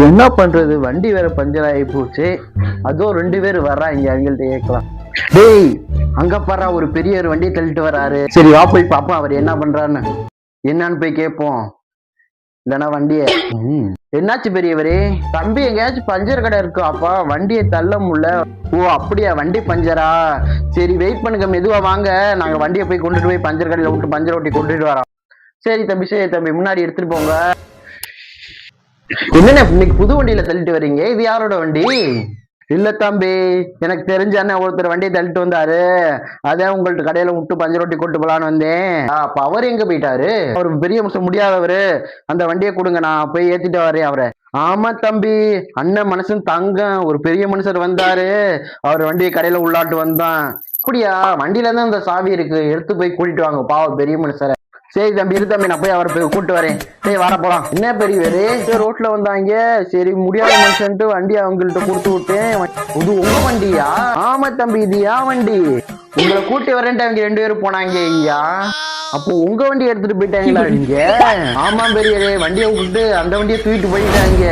என்ன பண்றது, வண்டி வேற பஞ்சர் ஆகி போச்சு. அதுவும் 2 பேர் வர்றாங்க, அவங்கள்ட்ட கேட்கலாம். டேய், அங்க பாரா, ஒரு பெரிய ஒரு வண்டியை தள்ளிட்டு வராரு. சரி வா போய் பாப்போம் அவர் என்ன பண்றான்னு. என்னன்னு போய் கேட்போம். இல்லைன்னா வண்டிய என்னாச்சு பெரியவரே? தம்பி எங்கேயாச்சும் பஞ்சர் கடை இருக்கு அப்பா, வண்டியை தள்ள முடியல. ஓ அப்படியா, வண்டி பஞ்சரா? சரி வெயிட் பண்ணுங்க, மெதுவா வாங்க, நாங்க வண்டியை போய் கொண்டுட்டு போய் பஞ்சர் கடையில விட்டு பஞ்சர் ஓட்டி கொண்டுட்டு வரோம். சரி தம்பி முன்னாடி எடுத்துட்டு போங்க. என்னண்ணே இன்னைக்கு புது வண்டியில தள்ளிட்டு வர்றீங்க? இது யாரோட வண்டி? இல்ல தம்பி, எனக்கு தெரிஞ்ச அண்ணன் ஒருத்தர் வண்டியை தள்ளிட்டு வந்தாரு, அதான் உங்கள்ட்ட கடையில விட்டு பஞ்சர் ஓட்டி கொண்டு போலான்னு வந்தேன். அப்ப அவர் எங்க போயிட்டாரு? அவர் பெரிய மனுஷன், முடியாதவரு. அந்த வண்டியை கொடுங்க, நான் போய் ஏத்திட்டு வரேன் அவரை. ஆமா தம்பி, அண்ணன் மனுஷன் தங்கம், ஒரு பெரிய மனுஷர் வந்தாரு, அவர் வண்டியை கடையில உள்ளாட்டு வந்தான். அப்படியா? வண்டியில தான் இந்த சாவி இருக்கு, எடுத்து போய் கூட்டிட்டு வாங்க பாவம் பெரிய மனுஷரை. சரி தம்பி, இரு தம்பி, நான் போய் அவரை போய் கூட்டு வரேன். சரி வர போலாம். என்ன பெரியவரு, ரோட்ல வந்தாங்க, சரி முடியாத மனுஷன்ட்டு வண்டி அவங்கள்ட்ட கொடுத்து விட்டேன். இது உங்க வண்டியா? ஆமா தம்பி, இது ஏன் வண்டி. உங்களை கூட்டி வரேன்ட்டு அவங்க 2 பேரும் போனாங்க ஐயா. அப்போ உங்க வண்டி எடுத்துட்டு போயிட்டாங்களா நீங்க? ஆமா பெரியவரே, வண்டியை விட்டுட்டு அந்த வண்டியை தூக்கிட்டு போயிட்டாங்க.